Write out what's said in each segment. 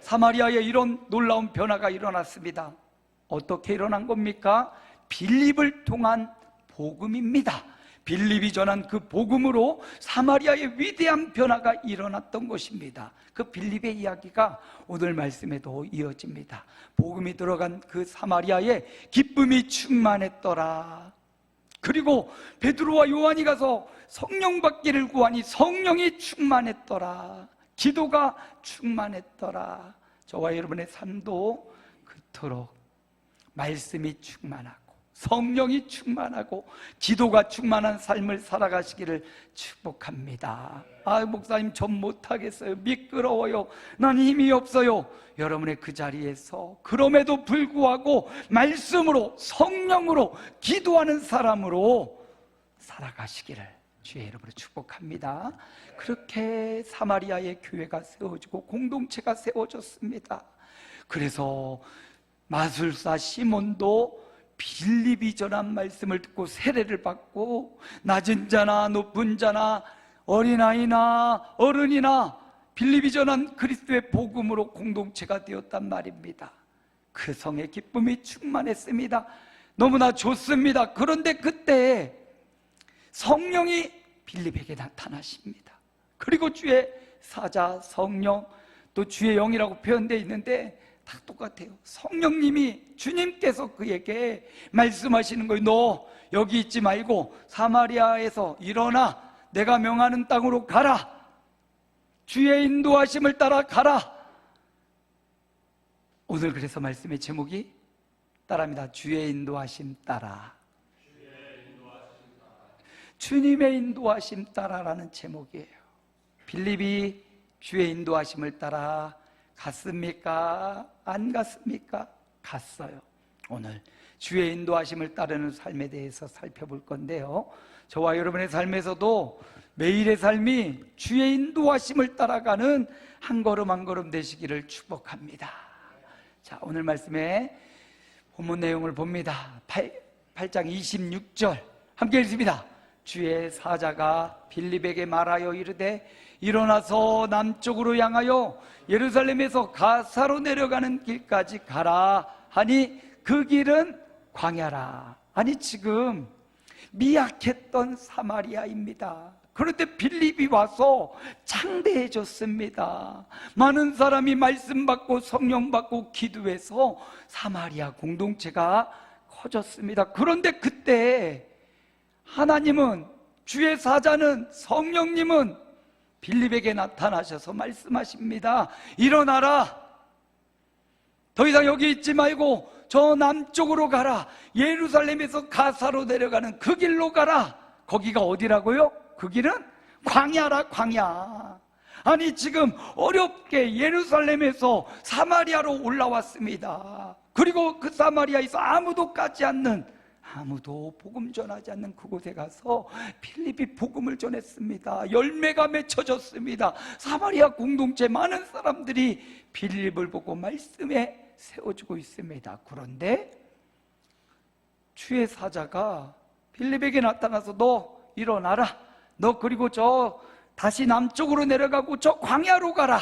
사마리아에 이런 놀라운 변화가 일어났습니다. 어떻게 일어난 겁니까? 빌립을 통한 복음입니다. 빌립이 전한 그 복음으로 사마리아의 위대한 변화가 일어났던 것입니다. 그 빌립의 이야기가 오늘 말씀에도 이어집니다. 복음이 들어간 그 사마리아에 기쁨이 충만했더라. 그리고 베드로와 요한이 가서 성령 받기를 구하니 성령이 충만했더라. 기도가 충만했더라. 저와 여러분의 삶도 그토록 말씀이 충만하고 성령이 충만하고 기도가 충만한 삶을 살아가시기를 축복합니다. 아, 목사님 전 못하겠어요. 미끄러워요. 난 힘이 없어요. 여러분의 그 자리에서 그럼에도 불구하고 말씀으로 성령으로 기도하는 사람으로 살아가시기를 주의 이름으로 축복합니다. 그렇게 사마리아의 교회가 세워지고 공동체가 세워졌습니다. 그래서 마술사 시몬도 빌립이 전한 말씀을 듣고 세례를 받고 낮은 자나 높은 자나 어린아이나 어른이나 빌립이 전한 그리스도의 복음으로 공동체가 되었단 말입니다. 그 성의 기쁨이 충만했습니다. 너무나 좋습니다. 그런데 그때 성령이 빌립에게 나타나십니다. 그리고 주의 사자, 성령, 또 주의 영이라고 표현되어 있는데 다 똑같아요. 성령님이, 주님께서 그에게 말씀하시는 거예요. 너 여기 있지 말고 사마리아에서 일어나 내가 명하는 땅으로 가라. 주의 인도하심을 따라 가라. 오늘 그래서 말씀의 제목이 따라합니다. 주의 인도하심 따라. 주님의 인도하심 따라라는 제목이에요. 빌립이 주의 인도하심을 따라 갔습니까? 안 갔습니까? 갔어요. 오늘 주의 인도하심을 따르는 삶에 대해서 살펴볼 건데요, 저와 여러분의 삶에서도 매일의 삶이 주의 인도하심을 따라가는 한 걸음 한 걸음 되시기를 축복합니다. 자, 오늘 말씀의 본문 내용을 봅니다. 8장 26절 함께 읽습니다. 주의 사자가 빌립에게 말하여 이르되 일어나서 남쪽으로 향하여 예루살렘에서 가사로 내려가는 길까지 가라 하니 그 길은 광야라. 아니, 지금 미약했던 사마리아입니다. 그런데 빌립이 와서 창대해 졌습니다. 많은 사람이 말씀 받고 성령 받고 기도해서 사마리아 공동체가 커졌습니다. 그런데 그때 하나님은, 주의 사자는, 성령님은 빌립에게 나타나셔서 말씀하십니다. 일어나라. 더 이상 여기 있지 말고 저 남쪽으로 가라. 예루살렘에서 가사로 내려가는 그 길로 가라. 거기가 어디라고요? 그 길은 광야라, 광야. 아니, 지금 어렵게 예루살렘에서 사마리아로 올라왔습니다. 그리고 그 사마리아에서 아무도 가지 않는, 아무도 복음 전하지 않는 그곳에 가서 빌립이 복음을 전했습니다. 열매가 맺혀졌습니다. 사마리아 공동체 많은 사람들이 빌립을 보고 말씀에 세워주고 있습니다. 그런데 주의 사자가 빌립에게 나타나서 너 일어나라. 너 그리고 저 다시 남쪽으로 내려가고 저 광야로 가라.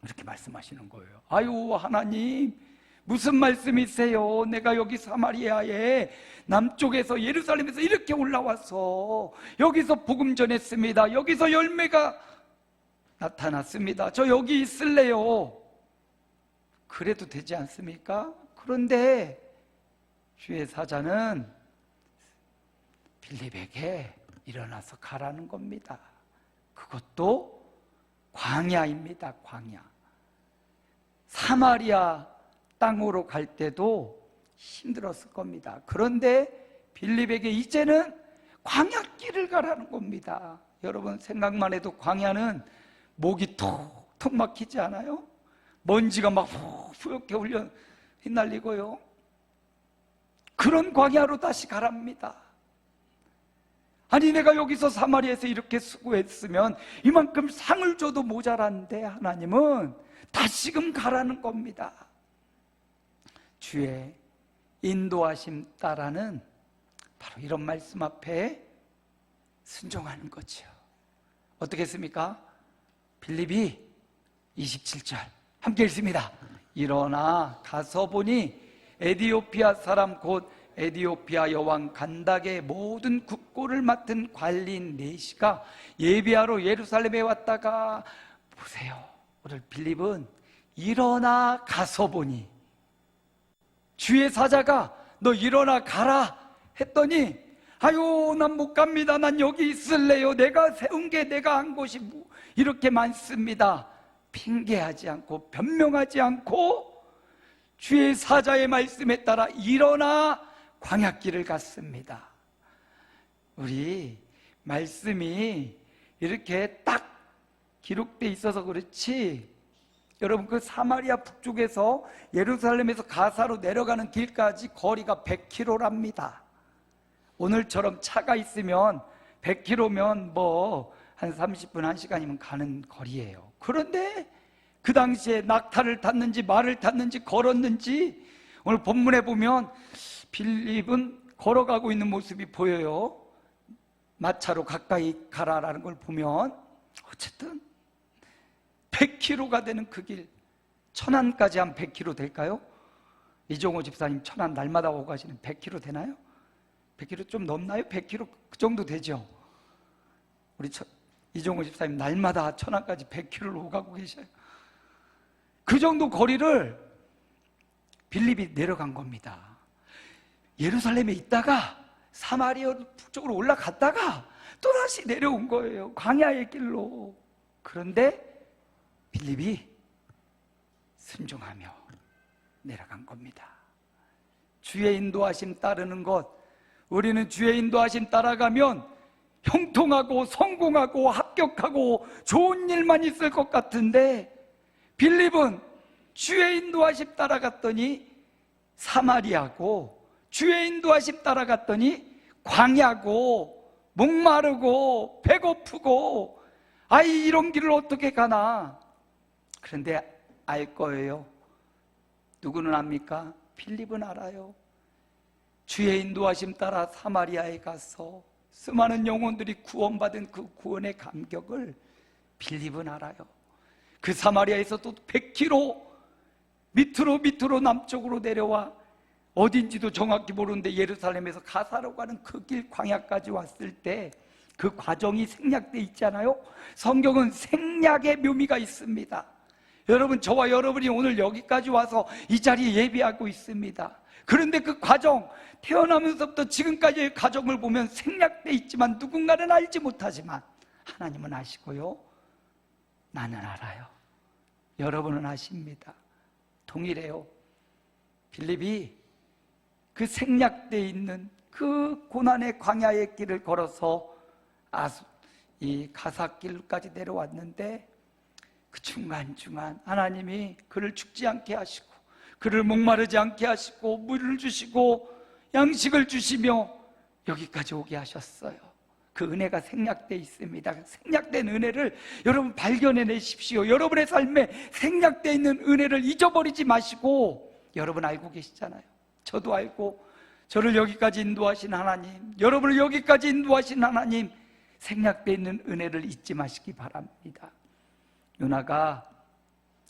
이렇게 말씀하시는 거예요. 아유, 하나님 무슨 말씀이세요? 내가 여기 사마리아에 남쪽에서 예루살렘에서 이렇게 올라와서 여기서 복음 전했습니다. 여기서 열매가 나타났습니다. 저 여기 있을래요. 그래도 되지 않습니까? 그런데 주의 사자는 빌립에게 일어나서 가라는 겁니다. 그것도 광야입니다. 광야. 사마리아 땅으로 갈 때도 힘들었을 겁니다. 그런데 빌립에게 이제는 광야길을 가라는 겁니다. 여러분, 생각만 해도 광야는 목이 톡톡 막히지 않아요? 먼지가 막 푸옇게 흘려 휘날리고요. 그런 광야로 다시 가랍니다. 아니, 내가 여기서 사마리아에서 이렇게 수고했으면 이만큼 상을 줘도 모자란데 하나님은 다시금 가라는 겁니다. 주의 인도하심 따라는 바로 이런 말씀 앞에 순종하는 거죠. 어떻게 했습니까? 빌립이 27절 함께 읽습니다. 일어나 가서 보니 에디오피아 사람 곧 에디오피아 여왕 간닥의 모든 국고를 맡은 관리인 네시가 예비하러 예루살렘에 왔다가, 보세요, 오늘 빌립은 일어나 가서 보니, 주의 사자가 너 일어나 가라 했더니, 아유 난 못 갑니다, 난 여기 있을래요, 내가 세운 게, 내가 한 곳이 이렇게 많습니다, 핑계하지 않고 변명하지 않고 주의 사자의 말씀에 따라 일어나 광야길을 갔습니다. 우리 말씀이 이렇게 딱 기록돼 있어서 그렇지, 여러분 그 사마리아 북쪽에서 예루살렘에서 가사로 내려가는 길까지 거리가 100km랍니다. 오늘처럼 차가 있으면 100km면 뭐 한 30분, 1시간이면 가는 거리예요. 그런데 그 당시에 낙타를 탔는지 말을 탔는지 걸었는지, 오늘 본문에 보면 빌립은 걸어가고 있는 모습이 보여요. 마차로 가까이 가라라는 걸 보면, 어쨌든 100km가 되는 그 길, 천안까지 한 100km 될까요? 이종호 집사님 천안 날마다 오고 가시는 100km 되나요? 100km 좀 넘나요? 100km 그 정도 되죠. 우리 이종호 집사님 날마다 천안까지 100km를 오가고 계셔요. 그 정도 거리를 빌립이 내려간 겁니다. 예루살렘에 있다가 사마리아 북쪽으로 올라갔다가 또다시 내려온 거예요, 광야의 길로. 그런데 빌립이 순종하며 내려간 겁니다. 주의 인도하심 따르는 것, 우리는 주의 인도하심 따라가면 형통하고 성공하고 합격하고 좋은 일만 있을 것 같은데, 빌립은 주의 인도하심 따라갔더니 사마리아고, 주의 인도하심 따라갔더니 광야고, 목마르고 배고프고, 아이 이런 길을 어떻게 가나. 그런데 알 거예요. 누구는 압니까? 빌립은 알아요. 주의 인도하심 따라 사마리아에 가서 수많은 영혼들이 구원받은 그 구원의 감격을 빌립은 알아요. 그 사마리아에서 또 100km 밑으로 남쪽으로 내려와 어딘지도 정확히 모르는데 예루살렘에서 가사로 가는 그 길 광야까지 왔을 때 그 과정이 생략돼 있잖아요. 성경은 생략의 묘미가 있습니다. 여러분, 저와 여러분이 오늘 여기까지 와서 이 자리에 예배하고 있습니다. 그런데 그 과정, 태어나면서부터 지금까지의 과정을 보면 생략돼 있지만 누군가는 알지 못하지만 하나님은 아시고요, 나는 알아요. 여러분은 아십니다. 동일해요. 빌립이 그 생략돼 있는 그 고난의 광야의 길을 걸어서 이 가사길까지 내려왔는데, 그 중간중간 하나님이 그를 죽지 않게 하시고, 그를 목마르지 않게 하시고, 물을 주시고 양식을 주시며 여기까지 오게 하셨어요. 그 은혜가 생략되어 있습니다. 생략된 은혜를 여러분 발견해내십시오. 여러분의 삶에 생략되어 있는 은혜를 잊어버리지 마시고, 여러분 알고 계시잖아요. 저도 알고, 저를 여기까지 인도하신 하나님, 여러분을 여기까지 인도하신 하나님, 생략되어 있는 은혜를 잊지 마시기 바랍니다. 요나가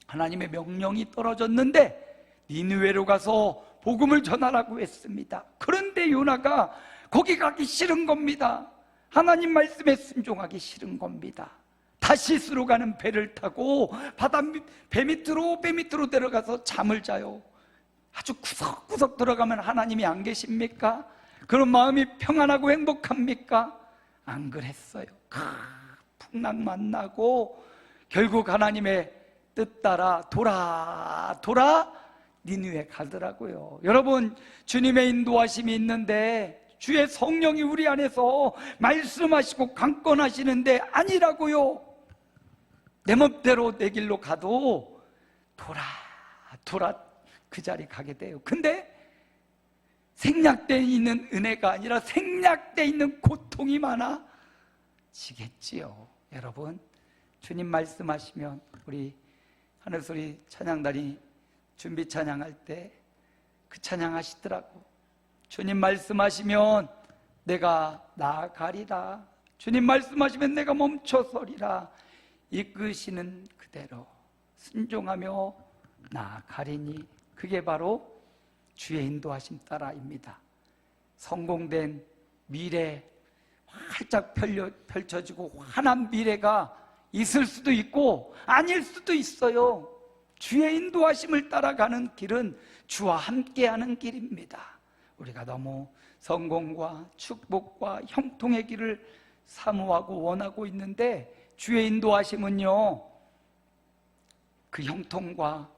하나님의 명령이 떨어졌는데 니느웨로 가서 복음을 전하라고 했습니다. 그런데 요나가 거기 가기 싫은 겁니다. 하나님 말씀에 순종하기 싫은 겁니다. 다시스로 가는 배를 타고 배 밑으로 내려가서 잠을 자요. 아주 구석구석 들어가면 하나님이 안 계십니까? 그런 마음이 평안하고 행복합니까? 안 그랬어요. 풍랑 만나고 결국 하나님의 뜻 따라 돌아 니느웨 가더라고요. 여러분, 주님의 인도하심이 있는데 주의 성령이 우리 안에서 말씀하시고 강권하시는데 아니라고요. 내 멋대로 내 길로 가도 돌아 그 자리 가게 돼요. 근데 생략되어 있는 은혜가 아니라 생략되어 있는 고통이 많아지겠지요. 여러분, 주님 말씀하시면 우리 하늘소리 찬양단이 준비 찬양할 때 그 찬양하시더라고. 주님 말씀하시면 내가 나아가리라, 주님 말씀하시면 내가 멈춰서리라. 이끄시는 그대로 순종하며 나아가리니. 그게 바로 주의 인도하심 따라입니다. 성공된 미래, 활짝 펼쳐지고 환한 미래가 있을 수도 있고 아닐 수도 있어요. 주의 인도하심을 따라가는 길은 주와 함께하는 길입니다. 우리가 너무 성공과 축복과 형통의 길을 사모하고 원하고 있는데, 주의 인도하심은요, 그 형통과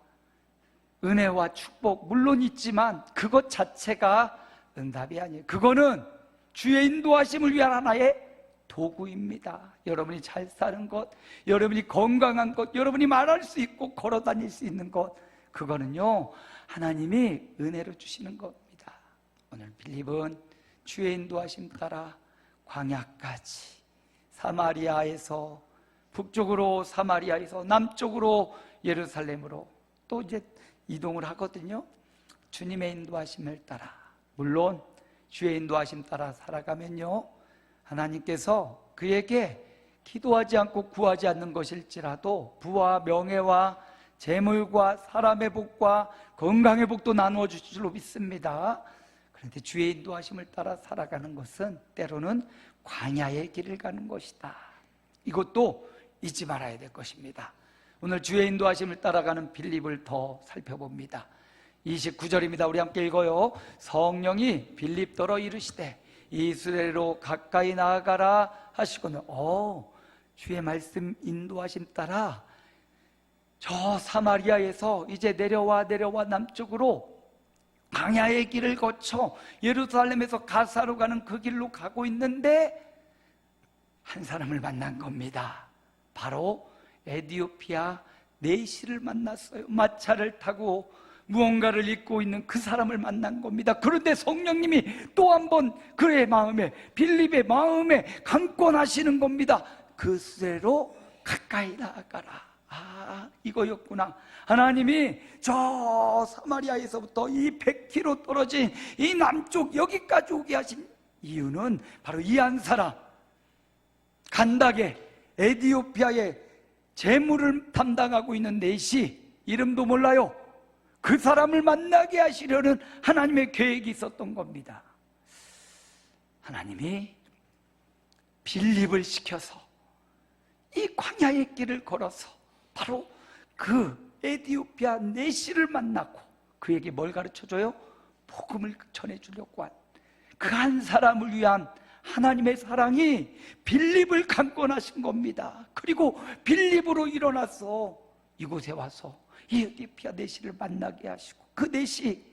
은혜와 축복 물론 있지만 그것 자체가 응답이 아니에요. 그거는 주의 인도하심을 위한 하나의 도구입니다. 여러분이 잘 사는 것, 여러분이 건강한 것, 여러분이 말할 수 있고 걸어 다닐 수 있는 것, 그거는요 하나님이 은혜로 주시는 겁니다. 오늘 빌립은 주의 인도하심 따라 광야까지, 사마리아에서 북쪽으로 사마리아에서 남쪽으로 예루살렘으로 또 이제 이동을 하거든요. 주님의 인도하심을 따라, 물론 주의 인도하심 따라 살아가면요, 하나님께서 그에게 기도하지 않고 구하지 않는 것일지라도 부와 명예와 재물과 사람의 복과 건강의 복도 나누어 주실 줄로 믿습니다. 그런데 주의 인도하심을 따라 살아가는 것은 때로는 광야의 길을 가는 것이다. 이것도 잊지 말아야 될 것입니다. 오늘 주의 인도하심을 따라가는 빌립을 더 살펴봅니다. 29절입니다. 우리 함께 읽어요. 성령이 빌립더러 이르시되 이스라엘로 가까이 나아가라 하시거늘. 주의 말씀 인도하심 따라 저 사마리아에서 이제 내려와 남쪽으로 광야의 길을 거쳐 예루살렘에서 가사로 가는 그 길로 가고 있는데 한 사람을 만난 겁니다. 바로 에디오피아 네시를 만났어요. 마차를 타고 무언가를 입고 있는 그 사람을 만난 겁니다. 그런데 성령님이 또 한 번 그의 마음에, 빌립의 마음에 강권하시는 겁니다. 그 수레로 가까이 나아가라. 이거였구나. 하나님이 저 사마리아에서부터 이 100km 떨어진 이 남쪽 여기까지 오게 하신 이유는 바로 이 한 사람, 간닥에 에디오피아의 재물을 담당하고 있는 네시, 이름도 몰라요. 그 사람을 만나게 하시려는 하나님의 계획이 있었던 겁니다. 하나님이 빌립을 시켜서 이 광야의 길을 걸어서 바로 그 에디오피아 네시를 만나고 그에게 뭘 가르쳐줘요? 복음을 전해주려고 한 그 한 사람을 위한 하나님의 사랑이 빌립을 강권하신 겁니다. 그리고 빌립으로 일어나서 이곳에 와서 이 에디오피아 네시를 만나게 하시고, 그 네시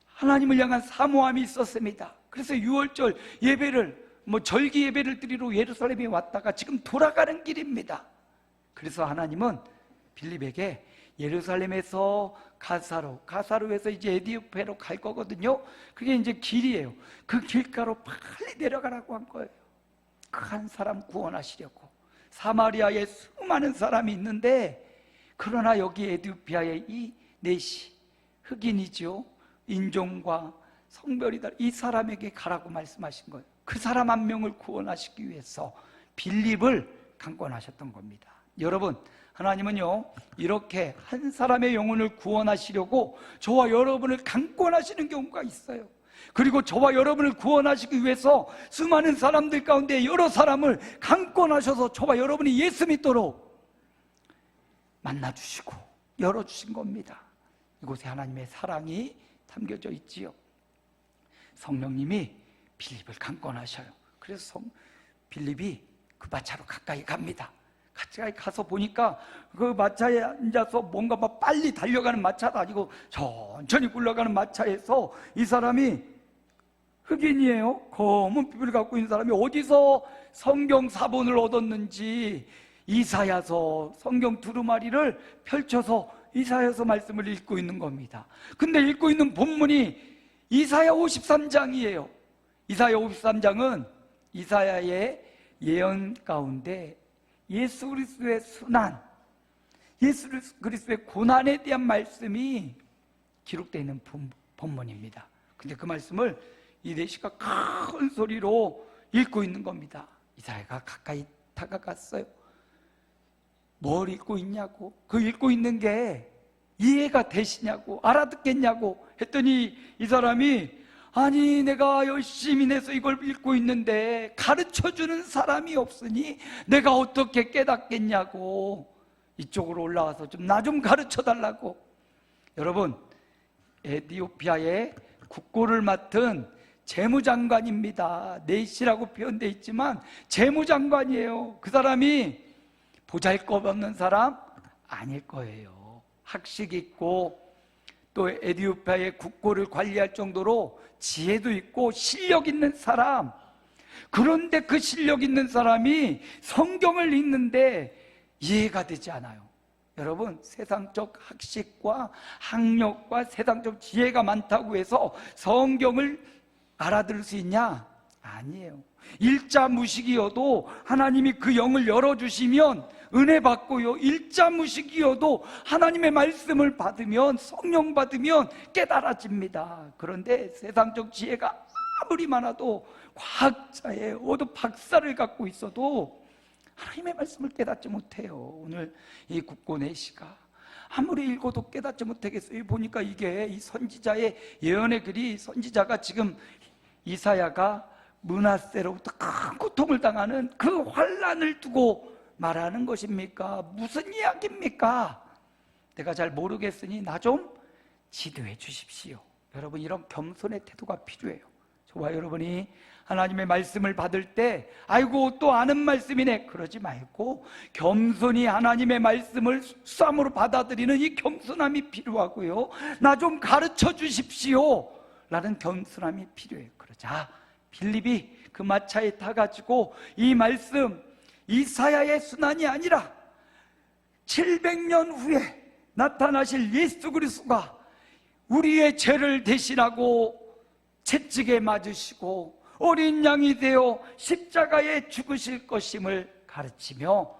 하나님을 향한 사모함이 있었습니다. 그래서 유월절 예배를, 절기 예배를 드리러 예루살렘에 왔다가 지금 돌아가는 길입니다. 그래서 하나님은 빌립에게 예루살렘에서 가사로에서 이제 에디오피아로 갈 거거든요. 그게 이제 길이에요. 그 길가로 빨리 내려가라고 한 거예요. 그 한 사람 구원하시려고. 사마리아에 수많은 사람이 있는데, 그러나 여기 에디오피아의 이 네시, 흑인이죠. 인종과 성별이 다른 이 사람에게 가라고 말씀하신 거예요. 그 사람 한 명을 구원하시기 위해서 빌립을 강권하셨던 겁니다. 여러분, 하나님은요 이렇게 한 사람의 영혼을 구원하시려고 저와 여러분을 강권하시는 경우가 있어요. 그리고 저와 여러분을 구원하시기 위해서 수많은 사람들 가운데 여러 사람을 강권하셔서 저와 여러분이 예수 믿도록 만나주시고 열어주신 겁니다. 이곳에 하나님의 사랑이 담겨져 있지요. 성령님이 빌립을 강권하셔요. 그래서 빌립이 그 마차로 가까이 갑니다. 가까이 가서 보니까 그 마차에 앉아서 뭔가 막 빨리 달려가는 마차도 아니고 천천히 굴러가는 마차에서 이 사람이 흑인이에요. 검은 피부를 갖고 있는 사람이 어디서 성경 사본을 얻었는지 이사야서 성경 두루마리를 펼쳐서 이사야서 말씀을 읽고 있는 겁니다. 근데 읽고 있는 본문이 이사야 53장이에요. 이사야 53장은 이사야의 예언 가운데 예수 그리스도의 순환, 예수 그리스도의 고난에 대한 말씀이 기록되어 있는 본문입니다. 근데 그 말씀을 이 네시가 큰 소리로 읽고 있는 겁니다. 이사야가 가까이 다가갔어요. 뭘 읽고 있냐고. 그 읽고 있는 게 이해가 되시냐고, 알아듣겠냐고 했더니 이 사람이, 아니 내가 열심히 내서 이걸 읽고 있는데 가르쳐주는 사람이 없으니 내가 어떻게 깨닫겠냐고 이쪽으로 올라와서 좀 나 좀 가르쳐 달라고. 여러분, 에티오피아의 국고를 맡은 재무장관입니다. 네시라고 표현되어 있지만 재무장관이에요. 그 사람이 보잘것없는 사람 아닐 거예요. 학식 있고 또 에티오피아의 국고를 관리할 정도로 지혜도 있고 실력 있는 사람. 그런데 그 실력 있는 사람이 성경을 읽는데 이해가 되지 않아요. 여러분, 세상적 학식과 학력과 세상적 지혜가 많다고 해서 성경을 알아들을 수 있냐? 아니에요. 일자무식이어도 하나님이 그 영을 열어주시면 은혜 받고요, 일자무식이어도 하나님의 말씀을 받으면, 성령 받으면 깨달아집니다. 그런데 세상적 지혜가 아무리 많아도, 과학자의 어떤 박사를 갖고 있어도 하나님의 말씀을 깨닫지 못해요. 오늘 이 국고 내시가 아무리 읽어도 깨닫지 못하겠어요. 보니까 이게 이 선지자의 예언의 글이, 선지자가 지금 이사야가 므낫세로부터 큰 고통을 당하는 그 환난을 두고 말하는 것입니까? 무슨 이야기입니까? 내가 잘 모르겠으니 나 좀 지도해 주십시오. 여러분, 이런 겸손의 태도가 필요해요. 저와 여러분이 하나님의 말씀을 받을 때 아이고 또 아는 말씀이네 그러지 말고 겸손히 하나님의 말씀을 수함으로 받아들이는 이 겸손함이 필요하고요, 나 좀 가르쳐 주십시오 라는 겸손함이 필요해요. 그러자 빌립이 그 마차에 타가지고 이 말씀, 이사야의 순환이 아니라 700년 후에 나타나실 예수 그리스도가 우리의 죄를 대신하고 채찍에 맞으시고 어린 양이 되어 십자가에 죽으실 것임을 가르치며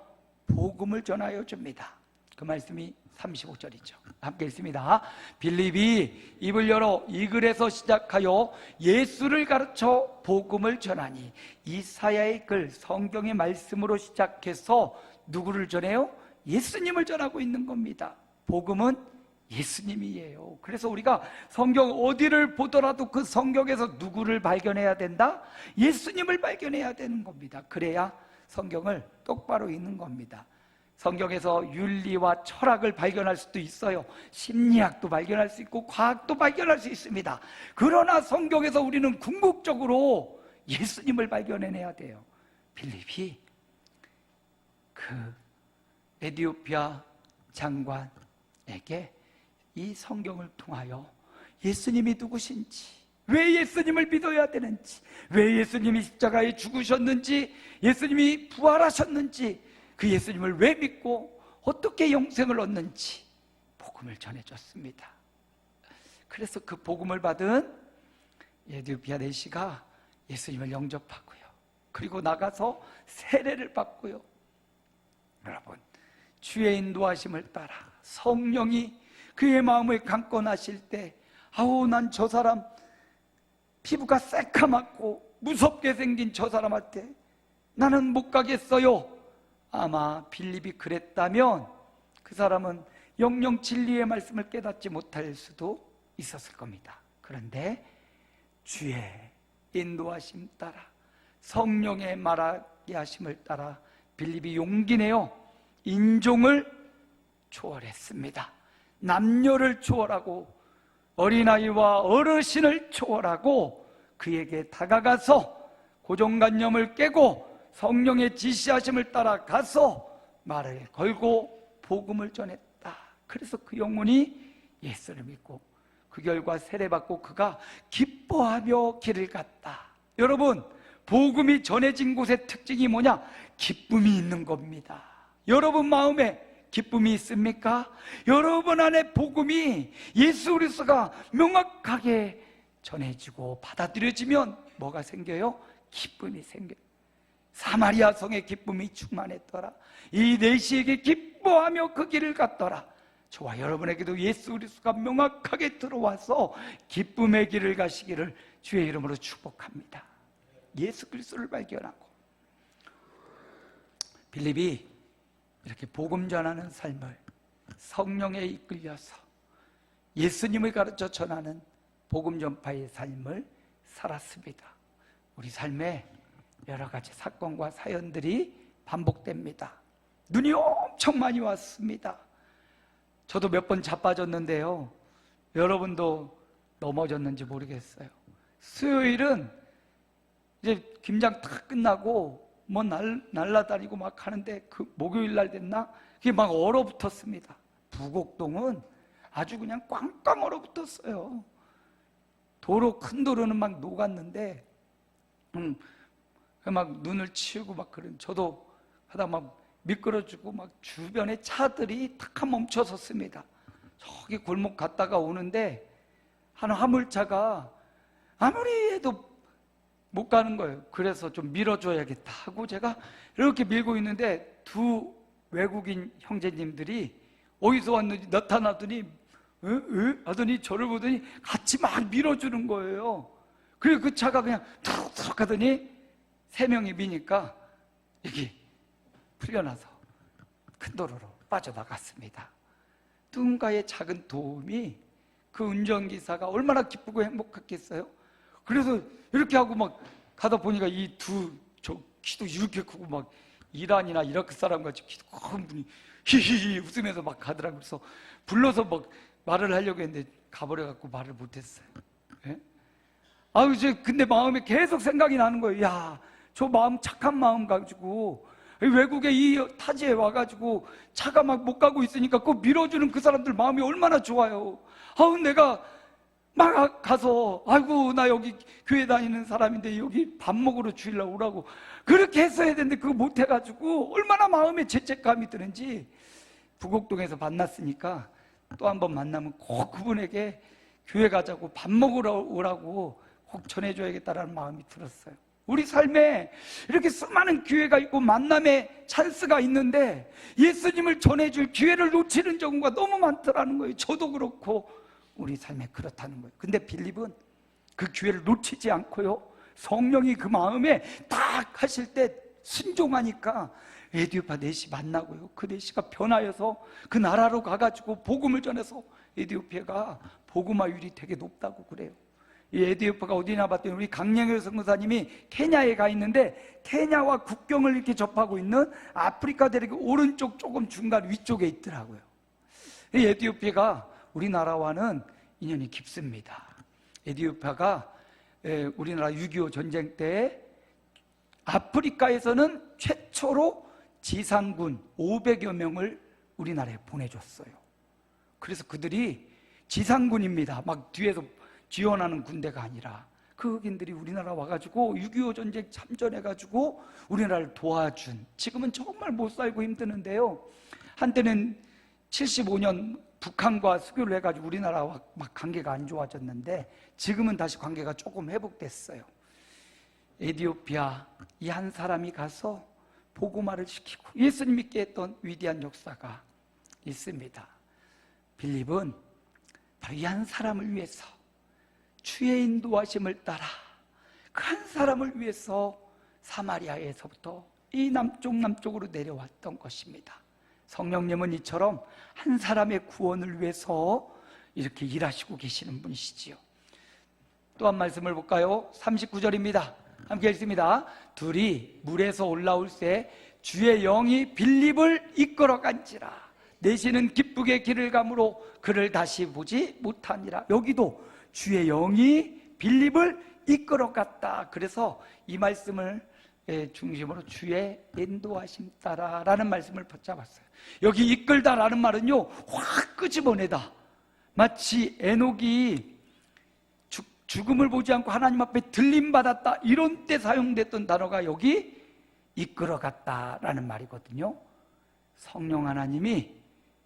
복음을 전하여 줍니다. 그 말씀이 35절이죠. 함께 읽습니다. 빌립이 입을 열어 이 글에서 시작하여 예수를 가르쳐 복음을 전하니. 이사야의 글, 성경의 말씀으로 시작해서 누구를 전해요? 예수님을 전하고 있는 겁니다. 복음은 예수님이에요. 그래서 우리가 성경 어디를 보더라도 그 성경에서 누구를 발견해야 된다? 예수님을 발견해야 되는 겁니다. 그래야 성경을 똑바로 읽는 겁니다. 성경에서 윤리와 철학을 발견할 수도 있어요. 심리학도 발견할 수 있고 과학도 발견할 수 있습니다. 그러나 성경에서 우리는 궁극적으로 예수님을 발견해내야 돼요. 빌립이 그 에티오피아 장관에게 이 성경을 통하여 예수님이 누구신지, 왜 예수님을 믿어야 되는지, 왜 예수님이 십자가에 죽으셨는지, 예수님이 부활하셨는지, 그 예수님을 왜 믿고 어떻게 영생을 얻는지 복음을 전해줬습니다. 그래서 그 복음을 받은 에티오피아 내시가 예수님을 영접하고요, 그리고 나가서 세례를 받고요. 여러분, 주의 인도하심을 따라 성령이 그의 마음을 강권하실 때, 아우 난 저 사람 피부가 새카맣고 무섭게 생긴 저 사람한테 나는 못 가겠어요. 아마 빌립이 그랬다면 그 사람은 영영 진리의 말씀을 깨닫지 못할 수도 있었을 겁니다. 그런데 주의 인도하심 따라, 성령의 말하게 하심을 따라 빌립이 용기 내어 인종을 초월했습니다. 남녀를 초월하고 어린아이와 어르신을 초월하고 그에게 다가가서 고정관념을 깨고 성령의 지시하심을 따라 가서 말을 걸고 복음을 전했다. 그래서 그 영혼이 예수를 믿고 그 결과 세례받고 그가 기뻐하며 길을 갔다. 여러분, 복음이 전해진 곳의 특징이 뭐냐? 기쁨이 있는 겁니다. 여러분 마음에 기쁨이 있습니까? 여러분 안에 복음이, 예수 그리스도가 명확하게 전해지고 받아들여지면 뭐가 생겨요? 기쁨이 생겨요. 사마리아 성에 기쁨이 충만했더라. 이 내시에게 기뻐하며 그 길을 갔더라. 저와 여러분에게도 예수 그리스도가 명확하게 들어와서 기쁨의 길을 가시기를 주의 이름으로 축복합니다. 예수 그리스도를 발견하고 빌립이 이렇게 복음 전하는 삶을 성령에 이끌려서 예수님을 가르쳐 전하는 복음 전파의 삶을 살았습니다. 우리 삶에 여러 가지 사건과 사연들이 반복됩니다. 눈이 엄청 많이 왔습니다. 저도 몇 번 자빠졌는데요. 여러분도 넘어졌는지 모르겠어요. 수요일은 이제 김장 다 끝나고 뭐 날라다니고 막 하는데 그 목요일 날 됐나? 그게 막 얼어붙었습니다. 부곡동은 아주 그냥 꽝꽝 얼어붙었어요. 큰 도로는 막 녹았는데 막 눈을 치우고 막 그런, 저도 하다 막 미끄러지고 막 주변에 차들이 탁 멈춰 섰습니다. 저기 골목 갔다가 오는데 한 화물차가 아무리 해도 못 가는 거예요. 그래서 좀 밀어줘야겠다 하고 제가 이렇게 밀고 있는데 두 외국인 형제님들이 어디서 왔는지 나타나더니 하더니 저를 보더니 같이 막 밀어주는 거예요. 그리고 그 차가 그냥 툭툭 하더니 세 명이 미니까 여기 풀려나서 큰 도로로 빠져나갔습니다. 누군가의 작은 도움이 그 운전기사가 얼마나 기쁘고 행복했겠어요? 그래서 이렇게 하고 막 가다 보니까 저 키도 이렇게 크고 막 이란이나 이라크 사람 같이 키도 큰 분이 히히히 웃으면서 막 가더라고요. 그래서 불러서 막 말을 하려고 했는데 가버려갖고 말을 못했어요. 예? 근데 마음에 계속 생각이 나는 거예요. 야, 저 마음, 착한 마음 가지고 외국에 이 타지에 와가지고 차가 막 못 가고 있으니까 꼭 밀어주는 그 사람들 마음이 얼마나 좋아요. 내가 막 가서 아이고 나 여기 교회 다니는 사람인데 여기 밥 먹으러 주일날 오라고 그렇게 했어야 되는데 그거 못 해가지고 얼마나 마음에 죄책감이 드는지 부곡동에서 만났으니까 또 한 번 만나면 꼭 그분에게 교회 가자고 밥 먹으러 오라고 꼭 전해줘야겠다라는 마음이 들었어요. 우리 삶에 이렇게 수많은 기회가 있고 만남의 찬스가 있는데 예수님을 전해줄 기회를 놓치는 경우가 너무 많더라는 거예요. 저도 그렇고 우리 삶에 그렇다는 거예요. 근데 빌립은 그 기회를 놓치지 않고요, 성령이 그 마음에 딱 하실 때 순종하니까 에디오파 넷이 만나고요, 그 넷이가 변하여서 그 나라로 가가지고 복음을 전해서 에디오피아가 복음화율이 되게 높다고 그래요. 이 에디오파가 어디나 봤더니 우리 강영일 선교사님이 케냐에 가 있는데 케냐와 국경을 이렇게 접하고 있는 아프리카 대륙의 오른쪽 조금 중간 위쪽에 있더라고요. 이 에디오피아가 우리나라와는 인연이 깊습니다. 에디오피아가 우리나라 6.25 전쟁 때 아프리카에서는 최초로 지상군 500여 명을 우리나라에 보내줬어요. 그래서 그들이 지상군입니다. 막 뒤에서 지원하는 군대가 아니라 그 흑인들이 우리나라 와가지고 6.25 전쟁 참전해가지고 우리나라를 도와준, 지금은 정말 못 살고 힘드는데요, 한때는 75년 북한과 수교를 해가지고 우리나라와 막 관계가 안 좋아졌는데 지금은 다시 관계가 조금 회복됐어요. 에디오피아 이 한 사람이 가서 복음화를 시키고 예수님 믿게 했던 위대한 역사가 있습니다. 빌립은 바로 이 한 사람을 위해서 주의 인도하심을 따라 그 한 사람을 위해서 사마리아에서부터 이 남쪽으로 내려왔던 것입니다. 성령님은 이처럼 한 사람의 구원을 위해서 이렇게 일하시고 계시는 분이시지요. 또 한 말씀을 볼까요? 39절입니다. 함께 읽습니다. 둘이 물에서 올라올 때 주의 영이 빌립을 이끌어 간지라. 내시는 기쁘게 길을 가므로 그를 다시 보지 못하니라. 여기도 주의 영이 빌립을 이끌어 갔다. 그래서 이 말씀을 중심으로 주의 인도하심 따라라는 말씀을 붙잡았어요. 여기 이끌다라는 말은요, 확 끄집어내다. 마치 에녹이 죽음을 보지 않고 하나님 앞에 들림받았다, 이런 때 사용됐던 단어가 여기 이끌어갔다라는 말이거든요. 성령 하나님이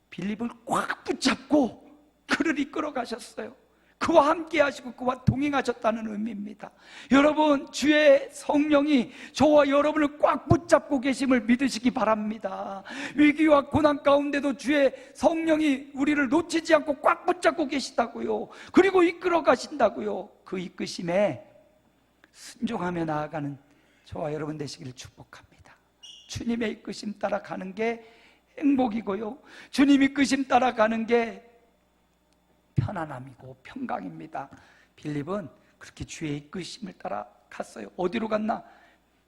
빌립을 꽉 붙잡고 그를 이끌어 가셨어요. 그와 함께 하시고 그와 동행하셨다는 의미입니다. 여러분, 주의 성령이 저와 여러분을 꽉 붙잡고 계심을 믿으시기 바랍니다. 위기와 고난 가운데도 주의 성령이 우리를 놓치지 않고 꽉 붙잡고 계시다고요. 그리고 이끌어 가신다고요. 그 이끄심에 순종하며 나아가는 저와 여러분 되시기를 축복합니다. 주님의 이끄심 따라가는 게 행복이고요, 주님 이끄심 따라가는 게 편안함이고 평강입니다. 빌립은 그렇게 주의 이끄심을 따라 갔어요. 어디로 갔나?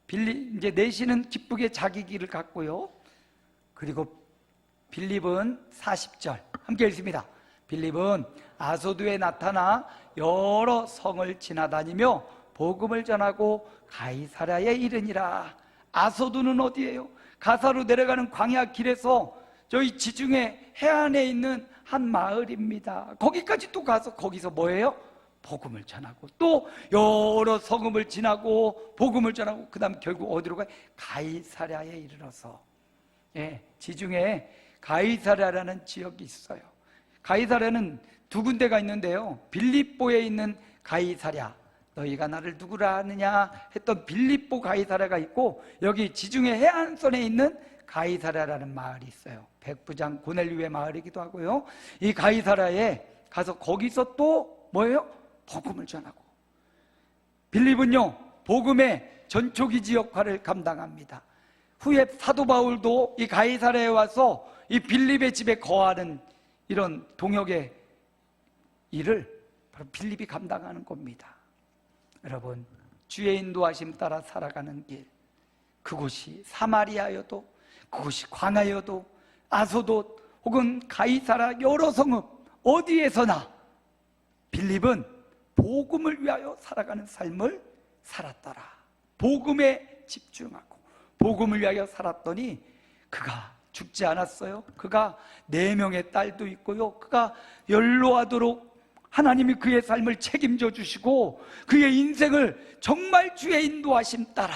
이제 내시는 기쁘게 자기 길을 갔고요. 그리고 빌립은 40절 함께 읽습니다. 빌립은 아소도에 나타나 여러 성을 지나다니며 복음을 전하고 가이사랴에 이르니라. 아소도는 어디예요? 가사로 내려가는 광야 길에서 저희 지중해 해안에 있는 한 마을입니다. 거기까지 또 가서 거기서 뭐예요? 복음을 전하고 또 여러 성읍을 지나고 복음을 전하고 그 다음 결국 어디로 가요? 가이사랴에 이르러서, 지중해에 가이사랴라는 지역이 있어요. 가이사랴는 두 군데가 있는데요, 빌립보에 있는 가이사랴, 너희가 나를 누구라 하느냐 했던 빌립보 가이사랴가 있고, 여기 지중해 해안선에 있는 가이사랴라는 마을이 있어요. 백부장 고넬류의 마을이기도 하고요. 이 가이사랴에 가서 거기서 또 뭐예요? 복음을 전하고, 빌립은요 복음의 전초기지 역할을 감당합니다. 후에 사도 바울도 이 가이사랴에 와서 이 빌립의 집에 거하는 이런 동역의 일을 바로 빌립이 감당하는 겁니다. 여러분, 주의 인도하심 따라 살아가는 길, 그곳이 사마리아여도, 그곳이 광야여도, 아소도 혹은 가이사랴 여러 성읍 어디에서나 빌립은 복음을 위하여 살아가는 삶을 살았더라. 복음에 집중하고 복음을 위하여 살았더니 그가 죽지 않았어요. 그가 4명의 딸도 있고요, 그가 연로하도록 하나님이 그의 삶을 책임져 주시고 그의 인생을 정말 주의 인도하심 따라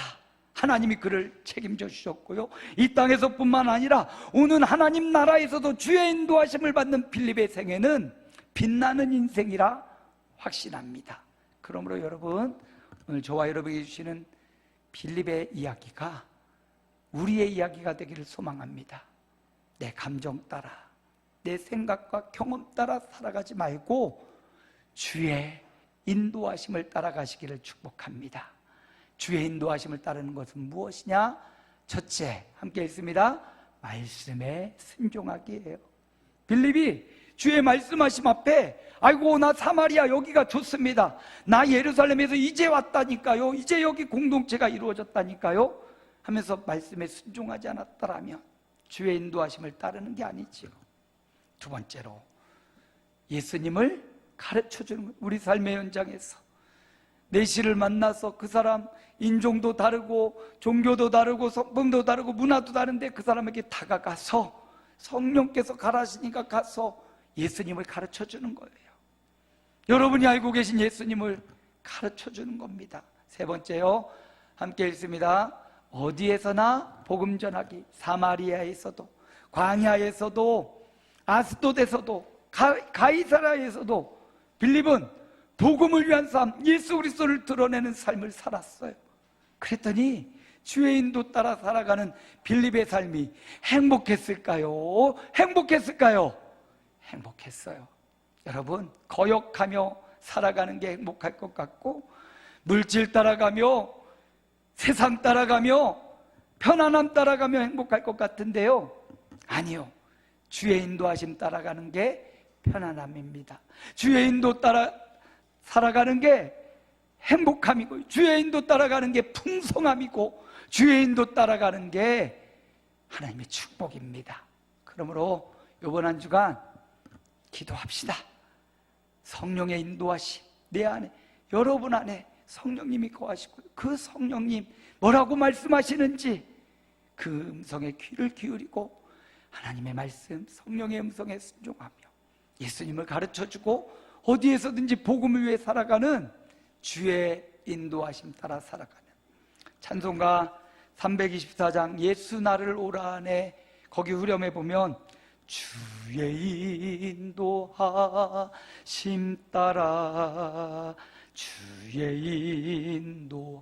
하나님이 그를 책임져 주셨고요, 이 땅에서 뿐만 아니라 오는 하나님 나라에서도 주의 인도하심을 받는 빌립의 생애는 빛나는 인생이라 확신합니다. 그러므로 여러분, 오늘 저와 여러분에게 주시는 빌립의 이야기가 우리의 이야기가 되기를 소망합니다. 내 감정 따라, 내 생각과 경험 따라 살아가지 말고 주의 인도하심을 따라가시기를 축복합니다. 주의 인도하심을 따르는 것은 무엇이냐? 첫째, 함께 읽습니다. 말씀에 순종하기예요. 빌립이 주의 말씀하심 앞에, 아이고 나 사마리아 여기가 좋습니다, 나 예루살렘에서 이제 왔다니까요, 이제 여기 공동체가 이루어졌다니까요 하면서 말씀에 순종하지 않았더라면 주의 인도하심을 따르는 게 아니지요. 두 번째로, 예수님을 가르쳐주는 것. 우리 삶의 현장에서 내시를 만나서 그 사람 인종도 다르고 종교도 다르고 성품도 다르고 문화도 다른데 그 사람에게 다가가서 성령께서 가라시니까 가서 예수님을 가르쳐주는 거예요. 여러분이 알고 계신 예수님을 가르쳐주는 겁니다. 세 번째요, 함께 읽습니다. 어디에서나 복음 전하기. 사마리아에서도, 광야에서도, 아스돗에서도, 가이사랴에서도 빌립은 복음을 위한 삶, 예수 그리스도를 드러내는 삶을 살았어요. 그랬더니 주의 인도 따라 살아가는 빌립의 삶이 행복했을까요? 행복했을까요? 행복했어요. 여러분, 거역하며 살아가는 게 행복할 것 같고, 물질 따라가며 세상 따라가며 편안함 따라가며 행복할 것 같은데요, 아니요, 주의 인도하심 따라가는 게 편안함입니다. 주의 인도 따라 살아가는 게 행복함이고, 주의 인도 따라가는 게 풍성함이고, 주의 인도 따라가는 게 하나님의 축복입니다. 그러므로 이번 한 주간 기도합시다. 성령의 인도하심, 내 안에, 여러분 안에 성령님이 거하시고 그 성령님 뭐라고 말씀하시는지 그 음성에 귀를 기울이고 하나님의 말씀, 성령의 음성에 순종하며 예수님을 가르쳐주고 어디에서든지 복음을 위해 살아가는 주의 인도하심 따라 살아가는, 찬송가 324장 예수 나를 오라네, 거기 후렴에 보면 주의 인도하심 따라, 주의 인도하심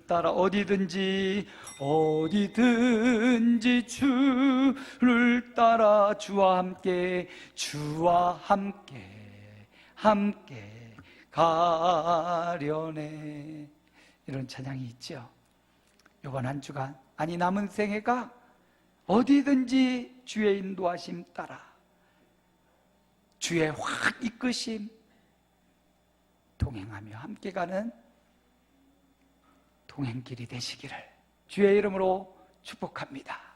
따라 어디든지 주를 따라 주와 함께 가려네, 이런 찬양이 있죠. 이번 한 주간, 아니 남은 생애가 어디든지 주의 인도하심 따라 주의 확 이끄심, 동행하며 함께 가는 동행길이 되시기를 주의 이름으로 축복합니다.